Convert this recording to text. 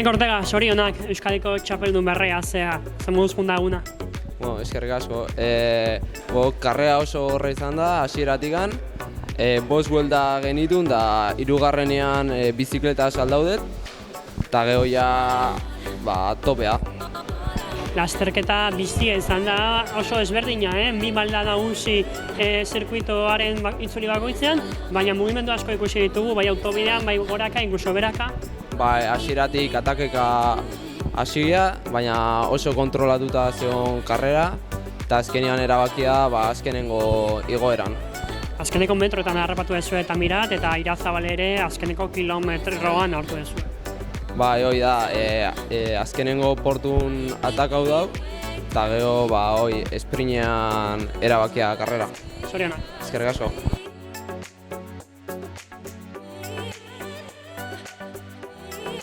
Enek Ortega, sorionak Euskadiko txapeldun berrea zea, zen moduz junda eguna. Eskerrik asko. Karrera oso horra izan da, hasieratikan. 5 buelta genitun, da 3. bizikleta saldaudet, eta gero ja topea. Lasterketa bizia izan da oso ezberdina, bi balda nagusi zirkuitoaren itzuli bakoitzean, baina mugimendu asko ikusi ditugu, bai autobidean, bai goraka, inkluso beraka. Hasieratik atakeka hasia, baina oso kontrolatuta zegoen karrera, eta azkenean erabakia azkenengo igoeran. Azkeneko metroetan harrapatu duzu eta mirat, eta Irazabal ere azkeneko kilometroan hartu duzu. Hoi da, azkenengo portun atakau dau, eta gero esprinean erabakia karrera. Zorionak. Eskerrik asko.